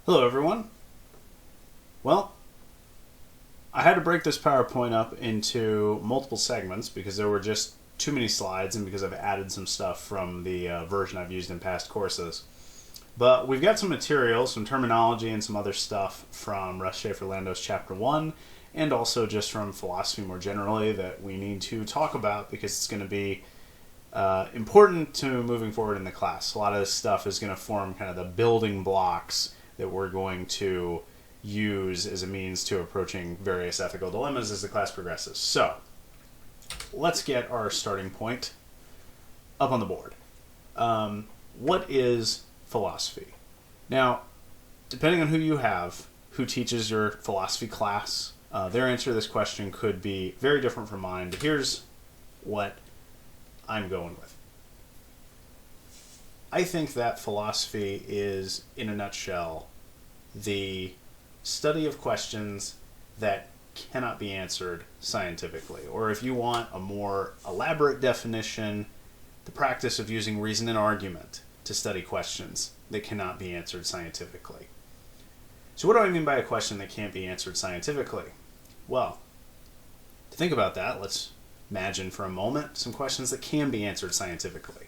Hello, everyone. Well, I had to break this PowerPoint up into multiple segments because there were just too many slides and because I've added some stuff from the version I've used in past courses. But we've got some material, some terminology, and some other stuff from Russ Shafer Lando's Chapter 1 and also just from philosophy more generally that we need to talk about because it's going to be important to moving forward in the class. A lot of this stuff is going to form kind of the building blocks that we're going to use as a means to approaching various ethical dilemmas as the class progresses. So, let's get our starting point up on the board. What is philosophy? Now, depending on who you have, who teaches your philosophy class, their answer to this question could be very different from mine, but here's what I'm going with. I think that philosophy is, in a nutshell, the study of questions that cannot be answered scientifically. Or if you want a more elaborate definition, the practice of using reason and argument to study questions that cannot be answered scientifically. So what do I mean by a question that can't be answered scientifically? Well, to think about that, let's imagine for a moment some questions that can be answered scientifically.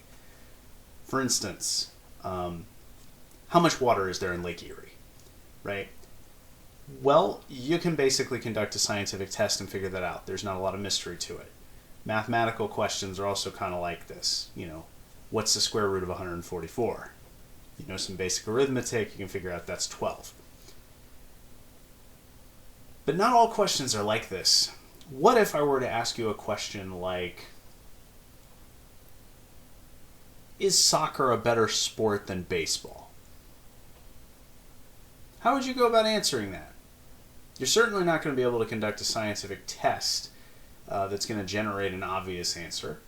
For instance, how much water is there in Lake Erie, right? Well, you can basically conduct a scientific test and figure that out. There's not a lot of mystery to it. Mathematical questions are also kind of like this. What's the square root of 144? You know some basic arithmetic, you can figure out that's 12. But not all questions are like this. What if I were to ask you a question like, is soccer a better sport than baseball? How would you go about answering that? You're certainly not going to be able to conduct a scientific test that's going to generate an obvious answer.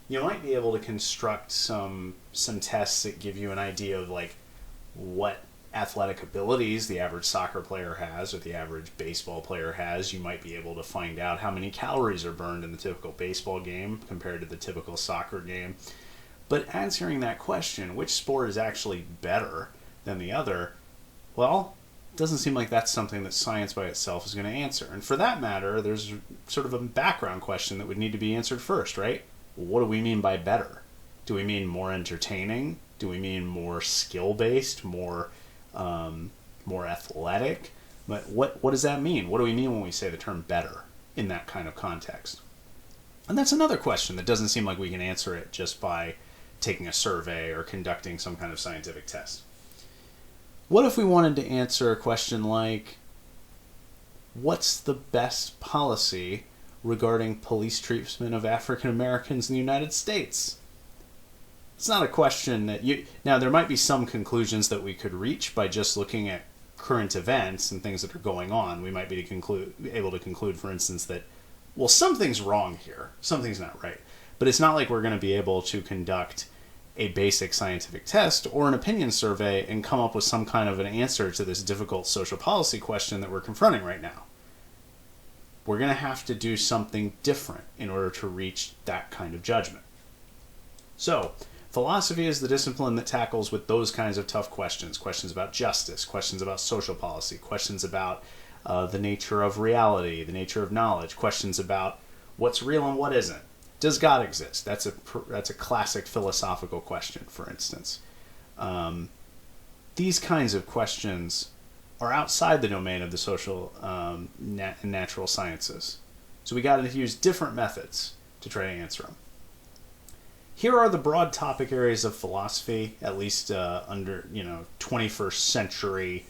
You might be able to construct some tests that give you an idea of like what athletic abilities the average soccer player has or the average baseball player has. You might be able to find out how many calories are burned in the typical baseball game compared to the typical soccer game. But answering that question, which sport is actually better than the other, well, it doesn't seem like that's something that science by itself is going to answer. And for that matter, there's sort of a background question that would need to be answered first, right? What do we mean by better? Do we mean more entertaining? Do we mean more skill-based, more athletic? But what does that mean? What do we mean when we say the term better in that kind of context? And that's another question that doesn't seem like we can answer it just by taking a survey or conducting some kind of scientific test. What if we wanted to answer a question like, what's the best policy regarding police treatment of African Americans in the United States? It's not a question that now there might be some conclusions that we could reach by just looking at current events and things that are going on. We might be able to conclude, for instance, that, well, something's wrong here. Something's not right. But it's not like we're going to be able to conduct a basic scientific test or an opinion survey and come up with some kind of an answer to this difficult social policy question that we're confronting right now. We're going to have to do something different in order to reach that kind of judgment. So, philosophy is the discipline that tackles with those kinds of tough questions. Questions about justice, questions about social policy, questions about the nature of reality, the nature of knowledge, questions about what's real and what isn't. Does God exist? That's a classic philosophical question, for instance. These kinds of questions are outside the domain of the social and natural sciences. So we got to use different methods to try to answer them. Here are the broad topic areas of philosophy, at least under 21st century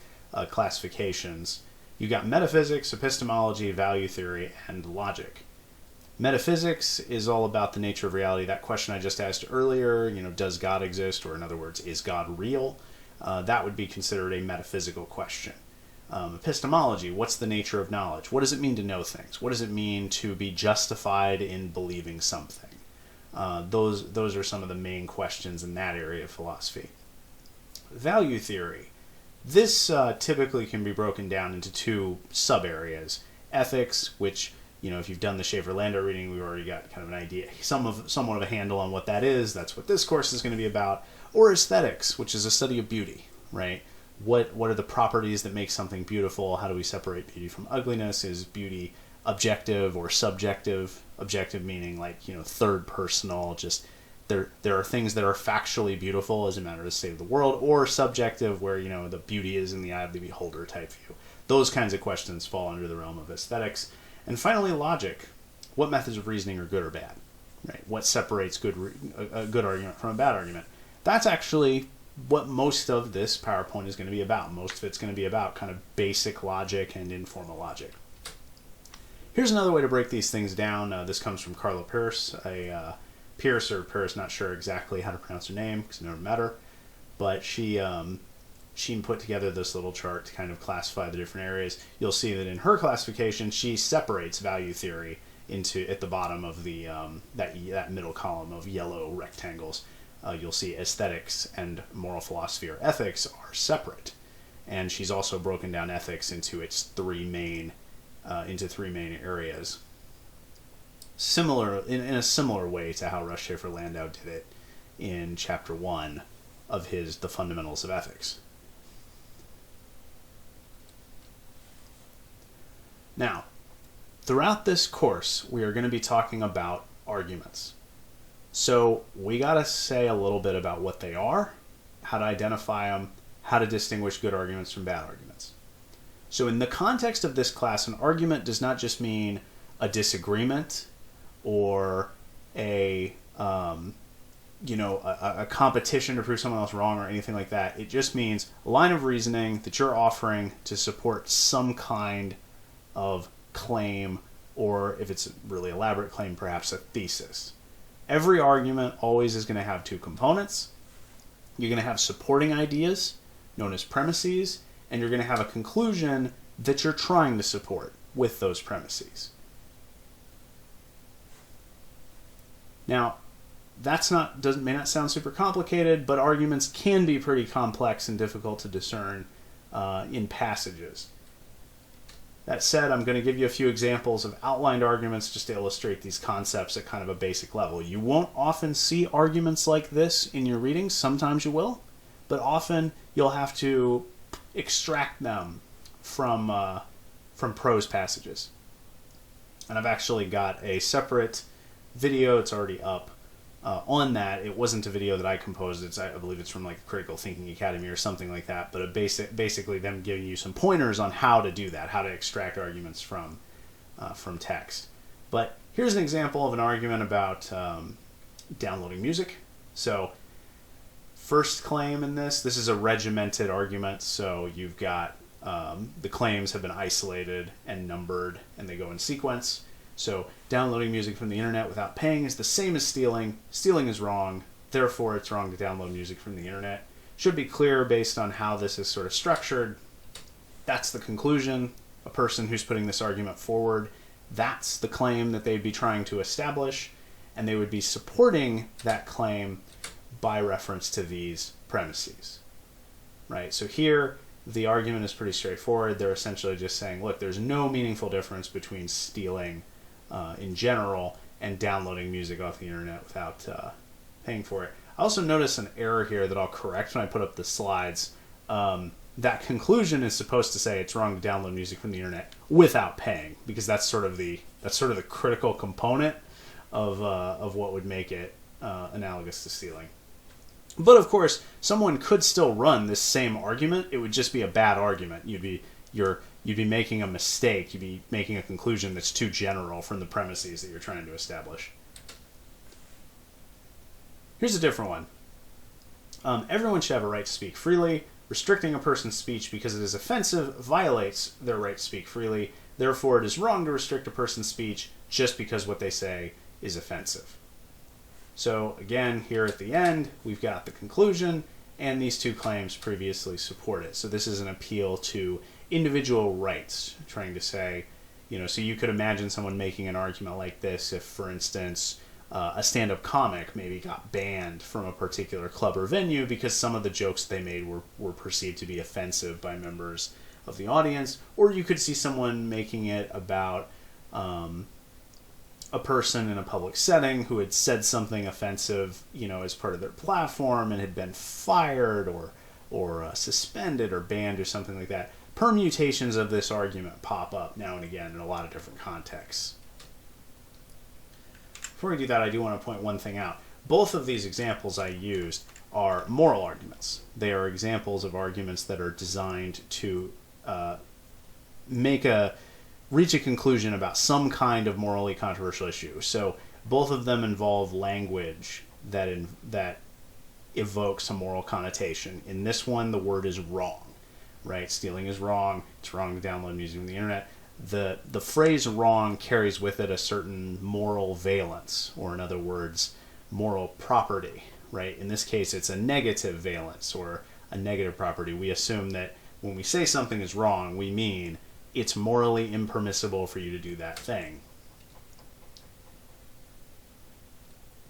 classifications. You got metaphysics, epistemology, value theory, and logic. Metaphysics is all about the nature of reality. That question I just asked earlier, does God exist? Or in other words, is God real? That would be considered a metaphysical question. Epistemology, what's the nature of knowledge? What does it mean to know things? What does it mean to be justified in believing something? Those are some of the main questions in that area of philosophy. Value theory. This typically can be broken down into two sub-areas. Ethics, which if you've done the Shafer-Lando reading, we've already got kind of an idea, somewhat of a handle on what that is. That's what this course is going to be about. Or aesthetics, which is a study of beauty, right? what are the properties that make something beautiful? How do we separate beauty from ugliness? Is beauty objective or subjective? Objective meaning like, third personal, just there are things that are factually beautiful as a matter of the state of the world, or subjective where, the beauty is in the eye of the beholder type view. Those kinds of questions fall under the realm of aesthetics. And finally, logic. What methods of reasoning are good or bad? Right? What separates a good argument from a bad argument? That's actually what most of this PowerPoint is going to be about. Most of it's going to be about kind of basic logic and informal logic. Here's another way to break these things down. This comes from Carla Pierce, Pierce, not sure exactly how to pronounce her name because it never met her, but she put together this little chart to kind of classify the different areas. You'll see that in her classification, she separates value theory into, at the bottom of the that middle column of yellow rectangles. You'll see aesthetics and moral philosophy or ethics are separate, and she's also broken down ethics into its three main areas. Similar in a similar way to how Russ Schaefer Landau did it in Chapter 1 of his The Fundamentals of Ethics. Now, throughout this course, we are going to be talking about arguments. So we got to say a little bit about what they are, how to identify them, how to distinguish good arguments from bad arguments. So in the context of this class, an argument does not just mean a disagreement or a competition to prove someone else wrong or anything like that. It just means a line of reasoning that you're offering to support some kind of claim, or if it's a really elaborate claim, perhaps a thesis. Every argument always is going to have two components. You're going to have supporting ideas, known as premises, and you're going to have a conclusion that you're trying to support with those premises. Now, may not sound super complicated, but arguments can be pretty complex and difficult to discern in passages. That said, I'm going to give you a few examples of outlined arguments just to illustrate these concepts at kind of a basic level. You won't often see arguments like this in your readings. Sometimes you will, but often you'll have to extract them from prose passages. And I've actually got a separate video. It's already up on that. It wasn't a video that I composed. I believe it's from like Critical Thinking Academy or something like that. But basically them giving you some pointers on how to do that, how to extract arguments from text. But here's an example of an argument about downloading music. So first claim in this is a regimented argument. So you've got the claims have been isolated and numbered, and they go in sequence. So downloading music from the internet without paying is the same as stealing. Stealing is wrong, therefore it's wrong to download music from the internet. Should be clear based on how this is sort of structured. That's the conclusion. A person who's putting this argument forward, that's the claim that they'd be trying to establish, and they would be supporting that claim by reference to these premises. Right? So here, the argument is pretty straightforward. They're essentially just saying, look, there's no meaningful difference between stealing in general and downloading music off the internet without paying for it. I also noticed an error here that I'll correct when I put up the slides. That conclusion is supposed to say it's wrong to download music from the internet without paying, because that's sort of the critical component of what would make it analogous to stealing. But of course, someone could still run this same argument. It would just be a bad argument. You'd be making a mistake. You'd be making a conclusion that's too general from the premises that you're trying to establish. Here's a different one. Everyone should have a right to speak freely. Restricting a person's speech because it is offensive violates their right to speak freely. Therefore, it is wrong to restrict a person's speech just because what they say is offensive. So again, here at the end, we've got the conclusion, and these two claims previously support it. So this is an appeal to individual rights, trying to say, so you could imagine someone making an argument like this if, for instance, a stand-up comic maybe got banned from a particular club or venue because some of the jokes they made were perceived to be offensive by members of the audience. Or you could see someone making it about a person in a public setting who had said something offensive, as part of their platform and had been fired or or suspended or banned or something like that. Permutations of this argument pop up now and again in a lot of different contexts. Before we do that, I do want to point one thing out. Both of these examples I used are moral arguments. They are examples of arguments that are designed to reach a conclusion about some kind of morally controversial issue. So both of them involve language that evokes a moral connotation. In this one, the word is wrong, right? Stealing is wrong. It's wrong to download music from the internet. The phrase wrong carries with it a certain moral valence, or in other words, moral property, right? In this case, it's a negative valence or a negative property. We assume that when we say something is wrong, we mean it's morally impermissible for you to do that thing.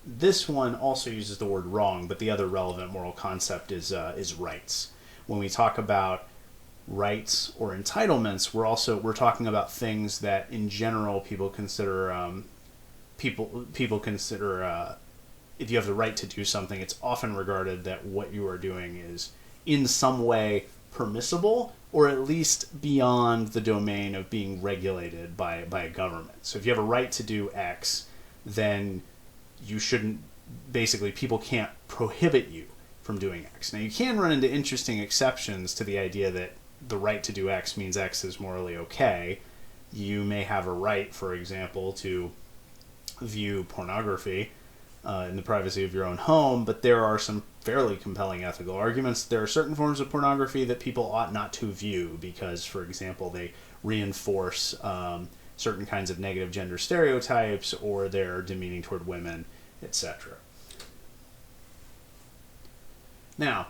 This one also uses the word wrong, but the other relevant moral concept is rights. When we talk about rights or entitlements, we're talking about things that in general people consider if you have the right to do something, it's often regarded that what you are doing is in some way permissible, or at least beyond the domain of being regulated by a government. So if you have a right to do X, then you shouldn't, basically people can't prohibit you from doing X. Now you can run into interesting exceptions to the idea that the right to do X means X is morally okay. You may have a right, for example, to view pornography in the privacy of your own home, but there are some fairly compelling ethical arguments. There are certain forms of pornography that people ought not to view because, for example, they reinforce certain kinds of negative gender stereotypes, or they're demeaning toward women, etc. Now,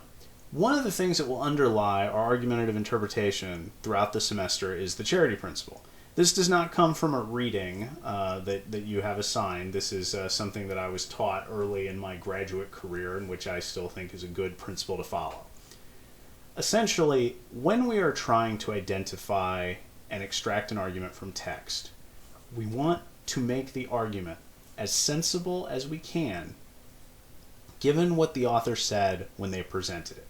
one of the things that will underlie our argumentative interpretation throughout the semester is the charity principle. This does not come from a reading that you have assigned. This is something that I was taught early in my graduate career, and which I still think is a good principle to follow. Essentially, when we are trying to identify and extract an argument from text, we want to make the argument as sensible as we can, given what the author said when they presented it.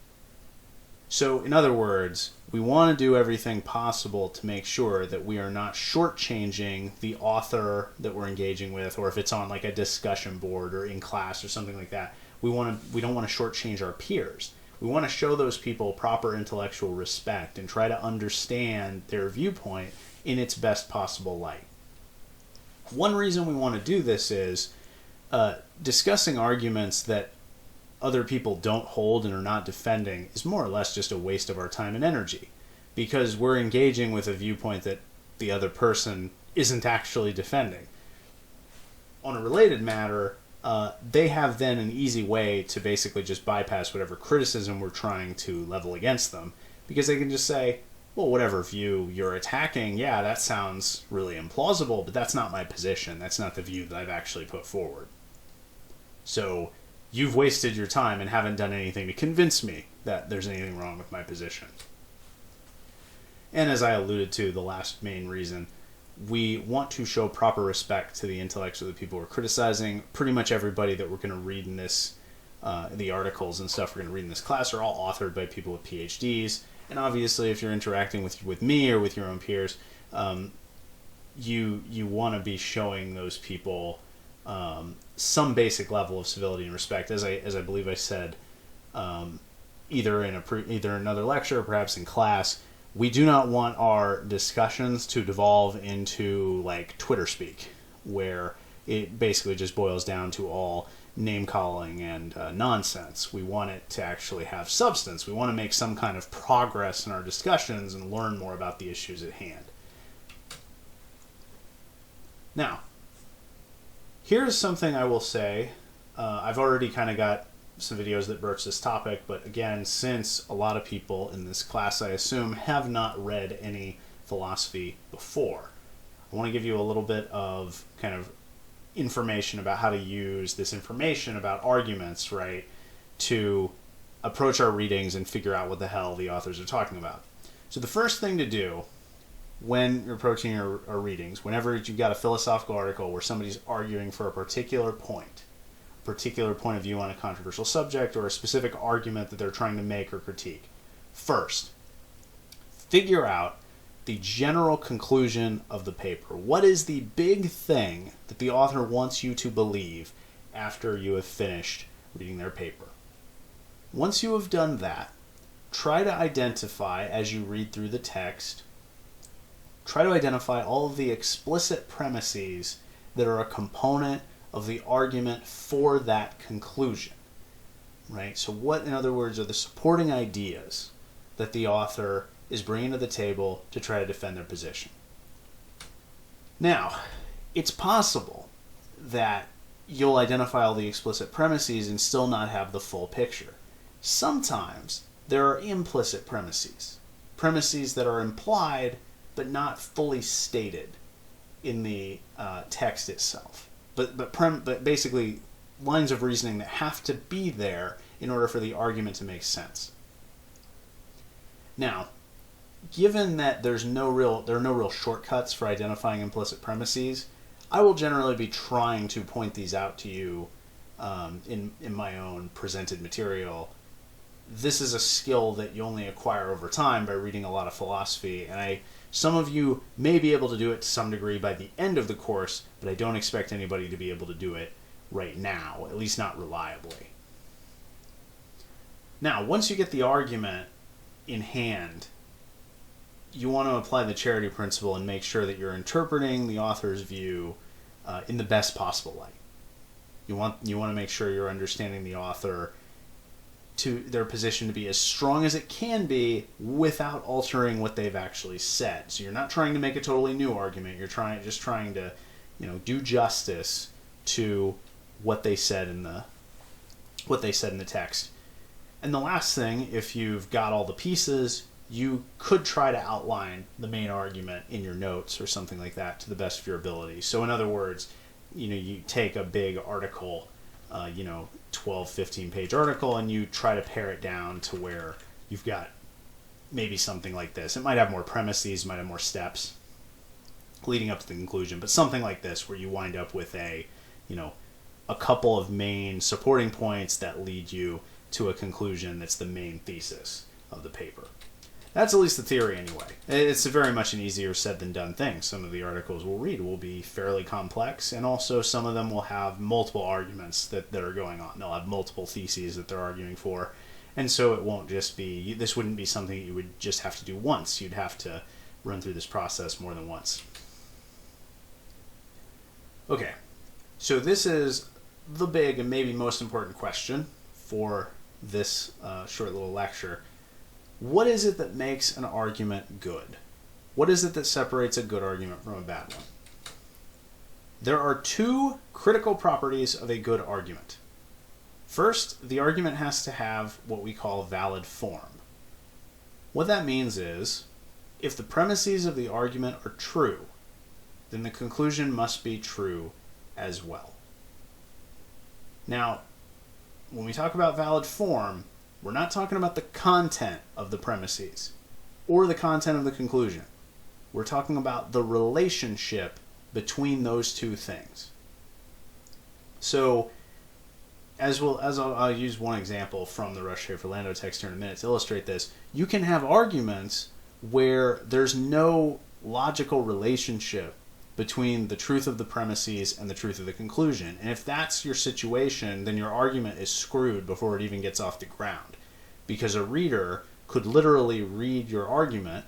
So, in other words, we want to do everything possible to make sure that we are not shortchanging the author that we're engaging with, or if it's on like a discussion board or in class or something like that, we don't want to shortchange our peers. We want to show those people proper intellectual respect and try to understand their viewpoint in its best possible light. One reason we want to do this is discussing arguments that other people don't hold and are not defending is more or less just a waste of our time and energy, because we're engaging with a viewpoint that the other person isn't actually defending. On a related matter, they have then an easy way to basically just bypass whatever criticism we're trying to level against them, because they can just say, well, whatever view you're attacking, yeah, that sounds really implausible, but that's not my position. That's not the view that I've actually put forward. So you've wasted your time and haven't done anything to convince me that there's anything wrong with my position. And as I alluded to, the last main reason, we want to show proper respect to the intellects of the people we're criticizing. Pretty much everybody that we're going to read in this, the articles and stuff we're going to read in this class are all authored by people with PhDs. And obviously, if you're interacting with me or with your own peers, you want to be showing those people some basic level of civility and respect, as I believe I said, either in another lecture or perhaps in class. We do not want our discussions to devolve into like Twitter speak, where it basically just boils down to all name calling and nonsense. We want it to actually have substance. We want to make some kind of progress in our discussions and learn more about the issues at hand. Now, here's something I will say. I've already kind of got some videos that broach this topic, but again, since a lot of people in this class, I assume, have not read any philosophy before, I want to give you a little bit of kind of information about how to use this information about arguments, right, to approach our readings and figure out what the hell the authors are talking about. So the first thing to do when you're approaching our readings, whenever you've got a philosophical article where somebody's arguing for a particular point of view on a controversial subject, or a specific argument that they're trying to make or critique, First, figure out the general conclusion of the paper. What is the big thing that the author wants you to believe after you have finished reading their paper? Once you have done that, try to identify, as you read through the text, try to identify all of the explicit premises that are a component of the argument for that conclusion. Right? So what, in other words, are the supporting ideas that the author is bringing to the table to try to defend their position? Now, it's possible that you'll identify all the explicit premises and still not have the full picture. Sometimes there are implicit premises that are implied but not fully stated in the text itself. But basically lines of reasoning that have to be there in order for the argument to make sense. Now, given that there are no real shortcuts for identifying implicit premises, I will generally be trying to point these out to you in my own presented material. This is a skill that you only acquire over time by reading a lot of philosophy, and some of you may be able to do it to some degree by the end of the course, but I don't expect anybody to be able to do it right now, at least not reliably. Now, once you get the argument in hand, you want to apply the charity principle and make sure that you're interpreting the author's view in the best possible light. You want to make sure you're understanding the author to their position to be as strong as it can be without altering what they've actually said. So you're not trying to make a totally new argument. You're just trying to, do justice to what they said in the text. And the last thing, if you've got all the pieces, you could try to outline the main argument in your notes or something like that to the best of your ability. So in other words, you take a big article, 12, 15-page article, and you try to pare it down to where you've got maybe something like this. It might have more premises, might have more steps leading up to the conclusion, but something like this where you wind up with a couple of main supporting points that lead you to a conclusion that's the main thesis of the paper. That's at least the theory anyway. It's very much an easier said than done thing. Some of the articles we'll read will be fairly complex, and also some of them will have multiple arguments that are going on. They'll have multiple theses that they're arguing for, and so it won't just be, this wouldn't be something that you would just have to do once. You'd have to run through this process more than once. Okay, so this is the big and maybe most important question for this short little lecture. What is it that makes an argument good? What is it that separates a good argument from a bad one? There are two critical properties of a good argument. First, the argument has to have what we call valid form. What that means is, if the premises of the argument are true, then the conclusion must be true as well. Now, when we talk about valid form, we're not talking about the content of the premises or the content of the conclusion. We're talking about the relationship between those two things. So, I'll use one example from the Rush Schaefer Lando text here in a minute to illustrate this. You can have arguments where there's no logical relationship between the truth of the premises and the truth of the conclusion. And if that's your situation, then your argument is screwed before it even gets off the ground. Because a reader could literally read your argument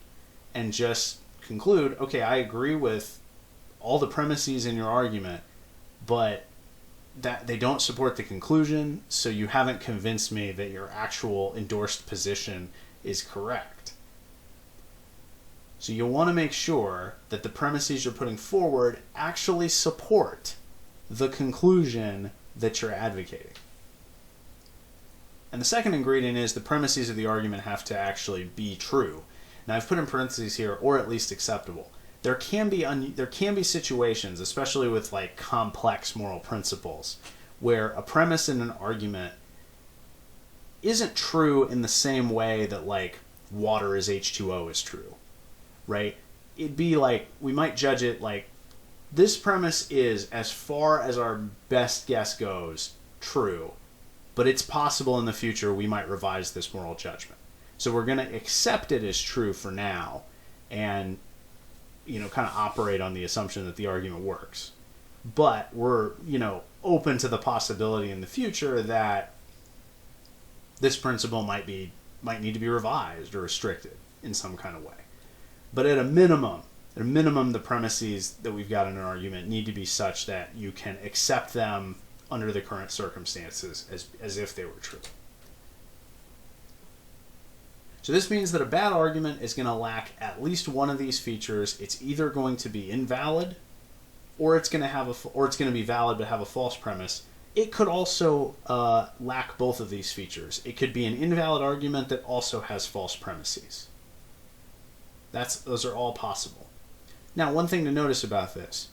and just conclude, okay, I agree with all the premises in your argument, but that they don't support the conclusion, so you haven't convinced me that your actual endorsed position is correct. So you'll want to make sure that the premises you're putting forward actually support the conclusion that you're advocating. And the second ingredient is the premises of the argument have to actually be true. Now I've put in parentheses here, or at least acceptable. There can be situations, especially with like complex moral principles, where a premise in an argument isn't true in the same way that like water is H2O is true. Right? It'd be like, we might judge it like, this premise is, as far as our best guess goes, true, but it's possible in the future we might revise this moral judgment. So we're going to accept it as true for now and, kind of operate on the assumption that the argument works. But we're, open to the possibility in the future that this principle might need to be revised or restricted in some kind of way. But at a minimum, the premises that we've got in an argument need to be such that you can accept them under the current circumstances as if they were true. So this means that a bad argument is going to lack at least one of these features. It's either going to be invalid, or it's going to be valid but have a false premise. It could also lack both of these features. It could be an invalid argument that also has false premises. Those are all possible. Now, one thing to notice about this.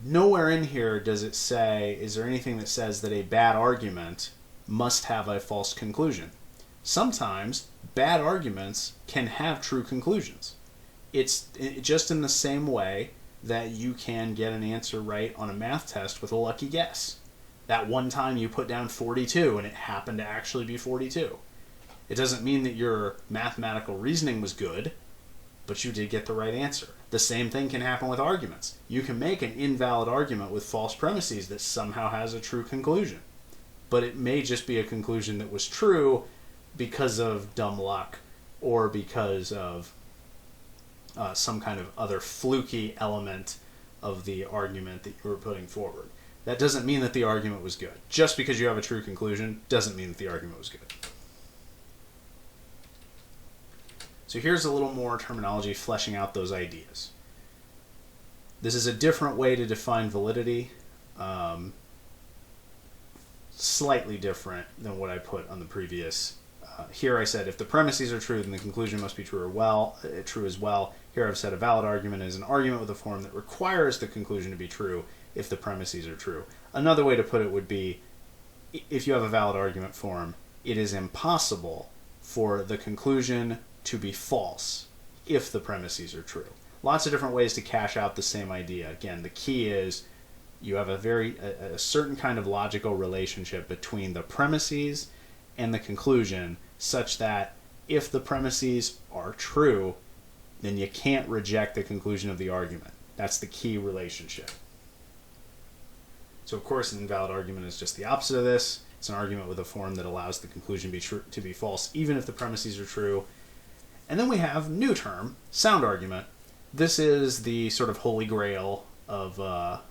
Nowhere in here does it say, is there anything that says that a bad argument must have a false conclusion. Sometimes bad arguments can have true conclusions. It's just in the same way that you can get an answer right on a math test with a lucky guess. That one time you put down 42 and it happened to actually be 42. It doesn't mean that your mathematical reasoning was good, but you did get the right answer. The same thing can happen with arguments. You can make an invalid argument with false premises that somehow has a true conclusion. But it may just be a conclusion that was true because of dumb luck or because of some kind of other fluky element of the argument that you were putting forward. That doesn't mean that the argument was good. Just because you have a true conclusion doesn't mean that the argument was good. So here's a little more terminology fleshing out those ideas. This is a different way to define validity, slightly different than what I put on the previous. Here I said if the premises are true, then the conclusion must be true as well. Here I've said a valid argument is an argument with a form that requires the conclusion to be true if the premises are true. Another way to put it would be, if you have a valid argument form, it is impossible for the conclusion to be false if the premises are true. Lots of different ways to cash out the same idea. Again, the key is you have a certain kind of logical relationship between the premises and the conclusion, such that if the premises are true, then you can't reject the conclusion of the argument. That's the key relationship. So of course an invalid argument is just the opposite of this. It's an argument with a form that allows the conclusion to be false even if the premises are true. And then we have new term, sound argument. This is the sort of holy grail of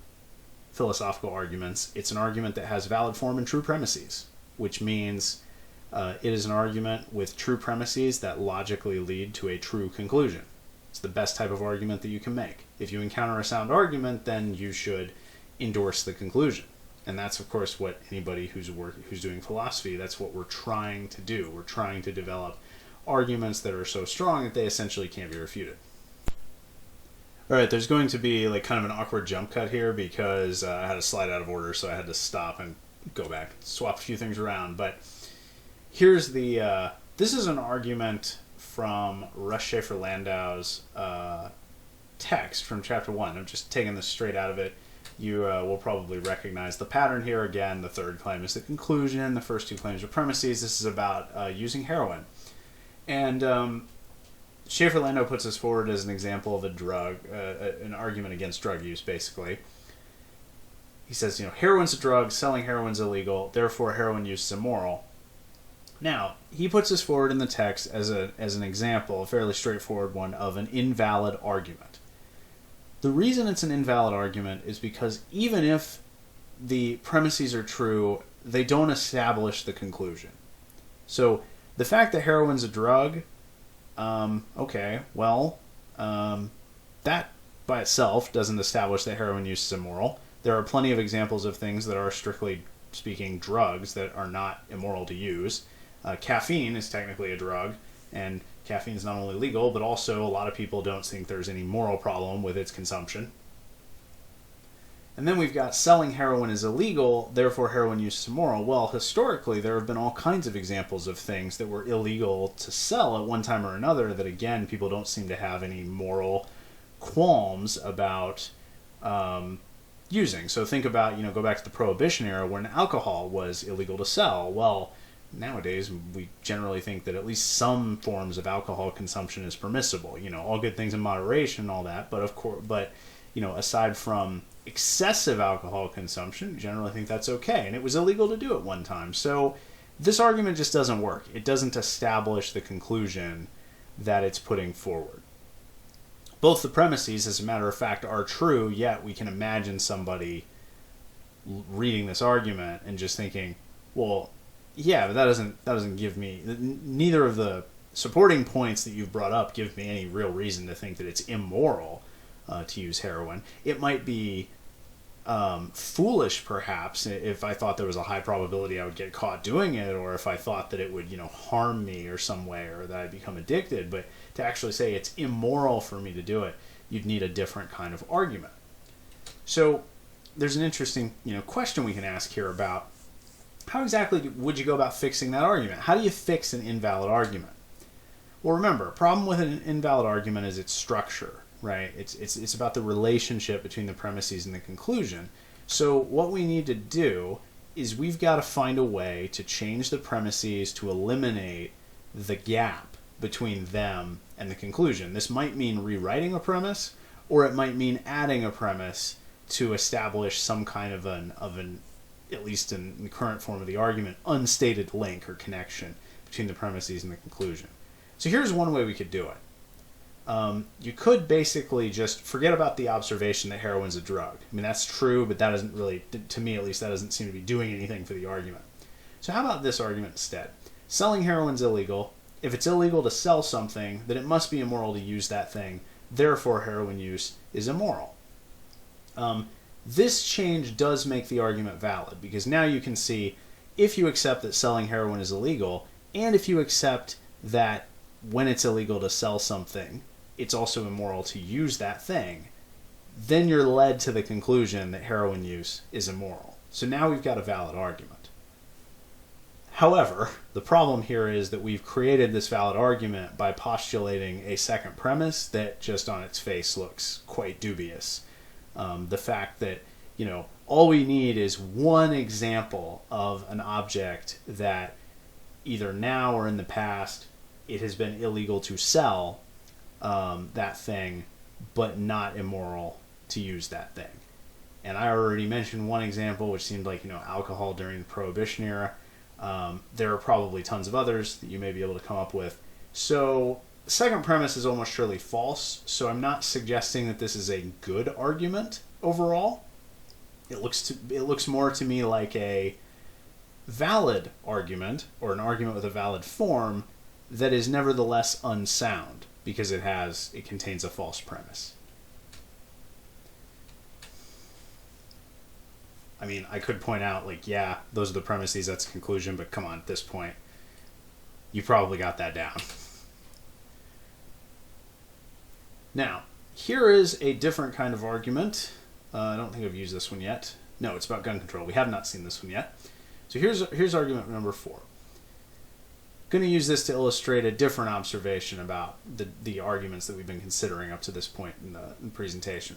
philosophical arguments. It's an argument that has valid form and true premises, which means it is an argument with true premises that logically lead to a true conclusion. It's the best type of argument that you can make. If you encounter a sound argument, then you should endorse the conclusion. And that's, of course, what anybody who's doing philosophy, that's what we're trying to do. We're trying to develop arguments that are so strong that they essentially can't be refuted. All right, there's going to be like kind of an awkward jump cut here because I had a slide out of order, so I had to stop and go back, swap a few things around. But here's the, this is an argument from Russ Schaefer Landau's text from chapter 1. I'm just taking this straight out of it. You will probably recognize the pattern here. Again, the third claim is the conclusion. The first two claims are premises. This is about using heroin. And Schaefer Landau puts this forward as an example of a drug, an argument against drug use, basically. He says, heroin's a drug, selling heroin's illegal, therefore heroin use is immoral. Now, he puts this forward in the text as an example, a fairly straightforward one, of an invalid argument. The reason it's an invalid argument is because even if the premises are true, they don't establish the conclusion. So the fact that heroin's a drug, that by itself doesn't establish that heroin use is immoral. There are plenty of examples of things that are, strictly speaking, drugs that are not immoral to use. Caffeine is technically a drug, and caffeine is not only legal, but also a lot of people don't think there's any moral problem with its consumption. And then we've got selling heroin is illegal, therefore heroin use is immoral. Well, historically, there have been all kinds of examples of things that were illegal to sell at one time or another that, again, people don't seem to have any moral qualms about using. So think about, go back to the Prohibition era when alcohol was illegal to sell. Well, nowadays we generally think that at least some forms of alcohol consumption is permissible. All good things in moderation and all that, but of course, aside from excessive alcohol consumption, we generally think that's okay, and it was illegal to do it one time. So this argument just doesn't work. It doesn't establish the conclusion that it's putting forward. Both the premises, as a matter of fact, are true, yet we can imagine somebody reading this argument and just thinking, well, yeah, but that doesn't give me, neither of the supporting points that you've brought up give me any real reason to think that it's immoral to use heroin. It might be foolish, perhaps, if I thought there was a high probability I would get caught doing it, or if I thought that it would, harm me or some way, or that I'd become addicted. But to actually say it's immoral for me to do it, you'd need a different kind of argument. So there's an interesting, question we can ask here about how exactly would you go about fixing that argument? How do you fix an invalid argument? Well, remember, a problem with an invalid argument is its structure, right? It's about the relationship between the premises and the conclusion. So what we need to do is we've got to find a way to change the premises to eliminate the gap between them and the conclusion. This might mean rewriting a premise, or it might mean adding a premise to establish some kind of an at least in the current form of the argument, unstated link or connection between the premises and the conclusion. So here's one way we could do it. You could basically just forget about the observation that heroin's a drug. I mean, that's true, but that doesn't really, to me at least, that doesn't seem to be doing anything for the argument. So how about this argument instead? Selling heroin's illegal. If it's illegal to sell something, then it must be immoral to use that thing. Therefore, heroin use is immoral. This change does make the argument valid, because now you can see, if you accept that selling heroin is illegal, and if you accept that when it's illegal to sell something, it's also immoral to use that thing, then you're led to the conclusion that heroin use is immoral. So now we've got a valid argument. However, the problem here is that we've created this valid argument by postulating a second premise that just on its face looks quite dubious. The fact that, all we need is one example of an object that either now or in the past it has been illegal to sell that thing, but not immoral to use that thing. And I already mentioned one example, which seemed like, alcohol during the Prohibition era. There are probably tons of others that you may be able to come up with. So the second premise is almost surely false, so I'm not suggesting that this is a good argument overall. It looks more to me like a valid argument, or an argument with a valid form, that is nevertheless unsound, because it contains a false premise. I mean, I could point out, yeah, those are the premises, that's the conclusion, but come on, at this point, you probably got that down. Now, here is a different kind of argument. I don't think I've used this one yet. No, it's about gun control. We have not seen this one yet. So here's argument number 4. I'm going to use this to illustrate a different observation about the arguments that we've been considering up to this point in the presentation.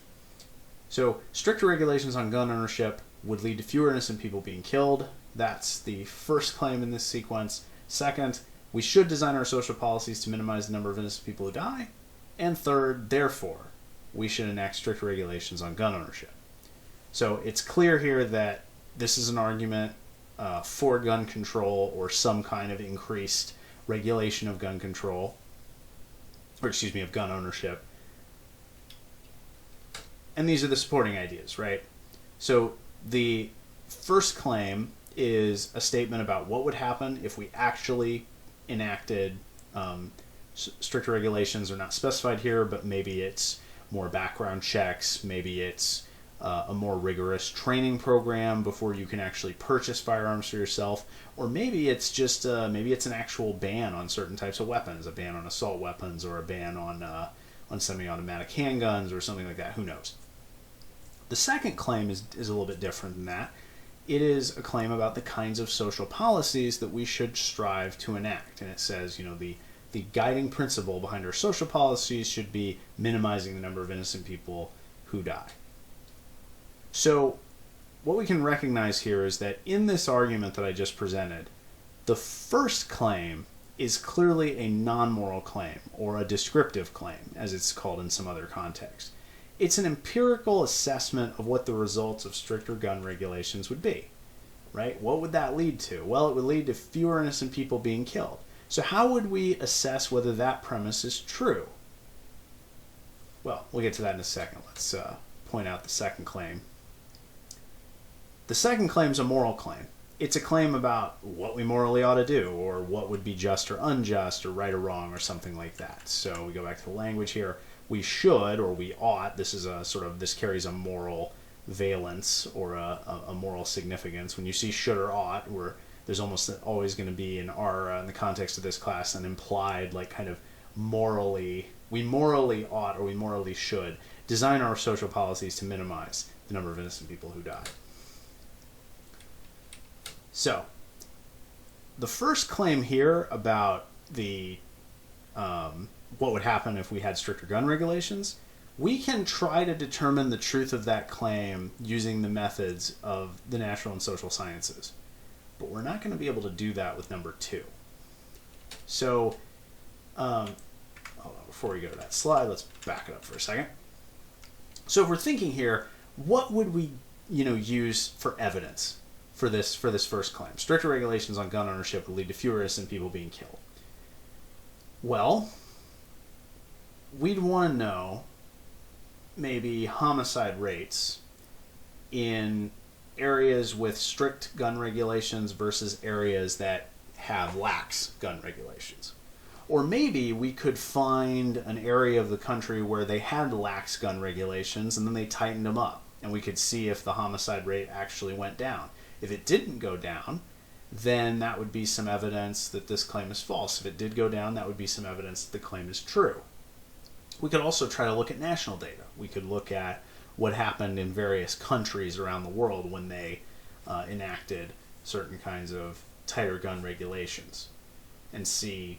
So, stricter regulations on gun ownership would lead to fewer innocent people being killed. That's the first claim in this sequence. Second, we should design our social policies to minimize the number of innocent people who die. And third, therefore, we should enact stricter regulations on gun ownership. So it's clear here that this is an argument for gun control, or some kind of increased regulation of gun control, of gun ownership. And these are the supporting ideas, right? So the first claim is a statement about what would happen if we actually enacted stricter regulations. Are not specified here, but maybe it's more background checks, maybe it's a more rigorous training program before you can actually purchase firearms for yourself, or maybe it's just maybe it's an actual ban on certain types of weapons, a ban on assault weapons, or a ban on semi-automatic handguns, or something like that. Who knows? The second claim is a little bit different than that. It is a claim about the kinds of social policies that we should strive to enact, and it says, the guiding principle behind our social policies should be minimizing the number of innocent people who die. So what we can recognize here is that in this argument that I just presented, The first claim is clearly a non-moral claim, or a descriptive claim, as it's called in some other contexts. It's an empirical assessment of what the results of stricter gun regulations would be, right? What would that lead to? Well, it would lead to fewer innocent people being killed. So how would we assess whether that premise is true? Well, we'll get to that in a second. Let's point out the second claim. The second claim is a moral claim. It's a claim about what we morally ought to do, or what would be just or unjust, or right or wrong, or something like that. So we go back to the language here. We should, or we ought, this carries a moral valence, or a moral significance. When you see should or ought, there's almost always going to be in the context of this class, an implied, like, kind of we morally ought, or we morally should design our social policies to minimize the number of innocent people who die. So, the first claim here about what would happen if we had stricter gun regulations, we can try to determine the truth of that claim using the methods of the natural and social sciences. But we're not going to be able to do that with number 2. So, hold on, before we go to that slide, let's back it up for a second. So if we're thinking here, what would we use for evidence for this first claim? Stricter regulations on gun ownership would lead to fewer innocent people being killed. Well, we'd want to know maybe homicide rates in areas with strict gun regulations versus areas that have lax gun regulations. Or maybe we could find an area of the country where they had lax gun regulations and then they tightened them up, and we could see if the homicide rate actually went down. If it didn't go down, then that would be some evidence that this claim is false. If it did go down, that would be some evidence that the claim is true. We could also try to look at national data. We could look at what happened in various countries around the world when they enacted certain kinds of tighter gun regulations, and see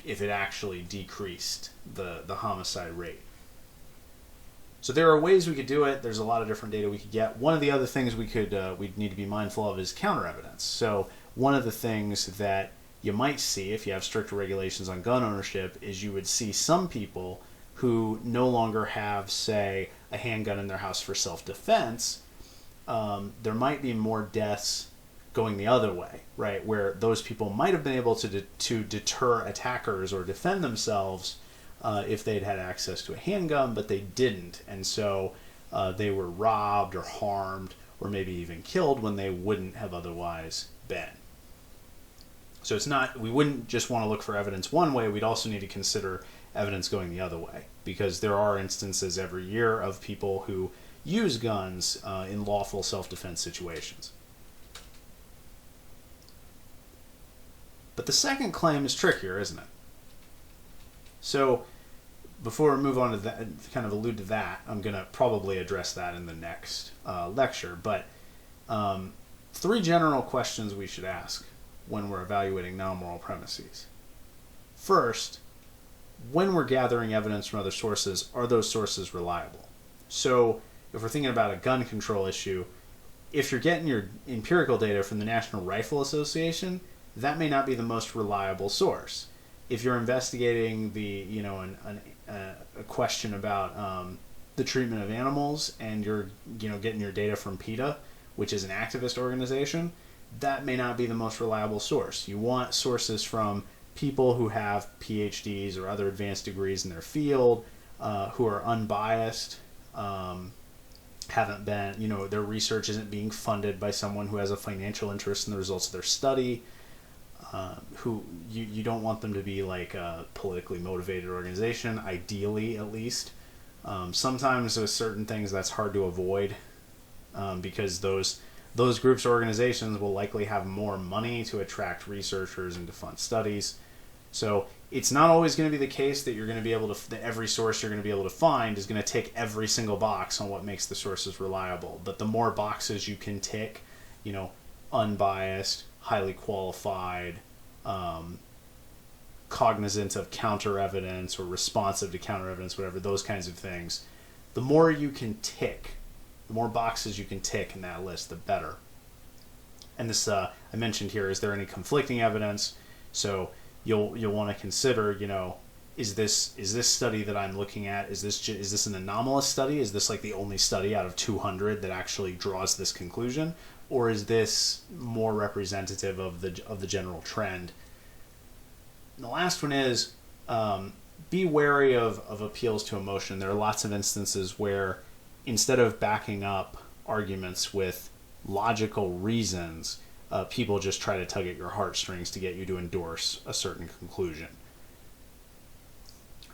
if it actually decreased the homicide rate. So there are ways we could do it. There's a lot of different data we could get. One of the other things we'd need to be mindful of is counter evidence. So one of the things that you might see if you have stricter regulations on gun ownership is you would see some people who no longer have, say, a handgun in their house for self-defense. There might be more deaths going the other way, right? Where those people might have been able to deter attackers or defend themselves if they'd had access to a handgun, but they didn't. And so they were robbed or harmed or maybe even killed when they wouldn't have otherwise been. So we wouldn't just want to look for evidence one way, we'd also need to consider evidence going the other way, because there are instances every year of people who use guns in lawful self-defense situations. But the second claim is trickier, isn't it? So before we move on to that, kind of allude to that, I'm going to probably address that in the next lecture. But 3 general questions we should ask when we're evaluating non-moral premises. First, when we're gathering evidence from other sources, are those sources reliable? So if we're thinking about a gun control issue, if you're getting your empirical data from the National Rifle Association, that may not be the most reliable source. If you're investigating a question about the treatment of animals, and you're getting your data from PETA, which is an activist organization, that may not be the most reliable source. You want sources from people who have PhDs or other advanced degrees in their field, who are unbiased, haven't been, their research isn't being funded by someone who has a financial interest in the results of their study. Who you don't want them to be like a politically motivated organization, ideally at least. Sometimes with certain things that's hard to avoid, because those groups or organizations will likely have more money to attract researchers and to fund studies. So it's not always going to be the case that you're going to be able to, that every source you're going to be able to find is going to tick every single box on what makes the sources reliable. But the more boxes you can tick, unbiased, highly qualified, cognizant of counter evidence or responsive to counter evidence, whatever, those kinds of things, the more you can tick, the more boxes you can tick in that list, the better. and this I mentioned here, is there any conflicting evidence? So you'll want to consider, is this study that I'm looking at, is this an anomalous study? Is this like the only study out of 200 that actually draws this conclusion, or is this more representative of the general trend? And the last one is be wary of appeals to emotion. There are lots of instances where instead of backing up arguments with logical reasons, people just try to tug at your heartstrings to get you to endorse a certain conclusion.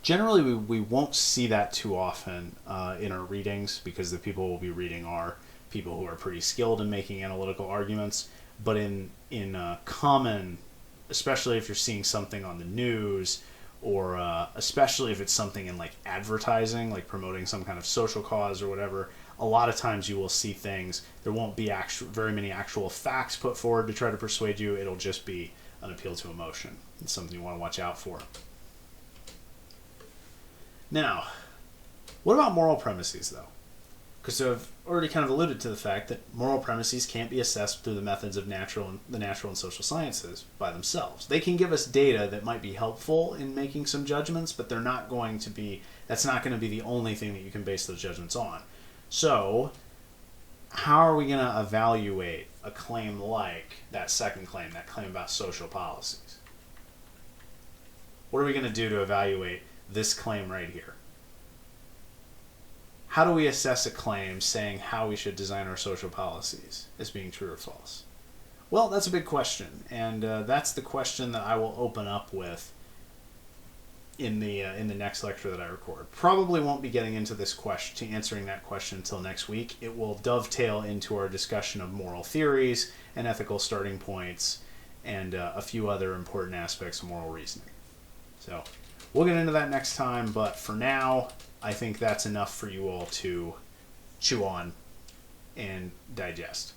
Generally, we won't see that too often in our readings, because the people we'll be reading are people who are pretty skilled in making analytical arguments. But in common, especially if you're seeing something on the news, or especially if it's something in like advertising, like promoting some kind of social cause or whatever, a lot of times you will see things, there won't be very many actual facts put forward to try to persuade you. It'll just be an appeal to emotion. It's something you want to watch out for. Now, what about moral premises, though? Because I've already kind of alluded to the fact that moral premises can't be assessed through the methods of the natural and social sciences by themselves. They can give us data that might be helpful in making some judgments, but that's not going to be the only thing that you can base those judgments on. So, how are we going to evaluate a claim like that second claim, that claim about social policies? What are we going to do to evaluate this claim right here? How do we assess a claim saying how we should design our social policies as being true or false? Well, that's a big question, and that's the question that I will open up with in the next lecture that I record. Probably won't be getting into this question, to answering that question, until next week. It will dovetail into our discussion of moral theories and ethical starting points, and a few other important aspects of moral reasoning. So we'll get into that next time, but for now, I think that's enough for you all to chew on and digest.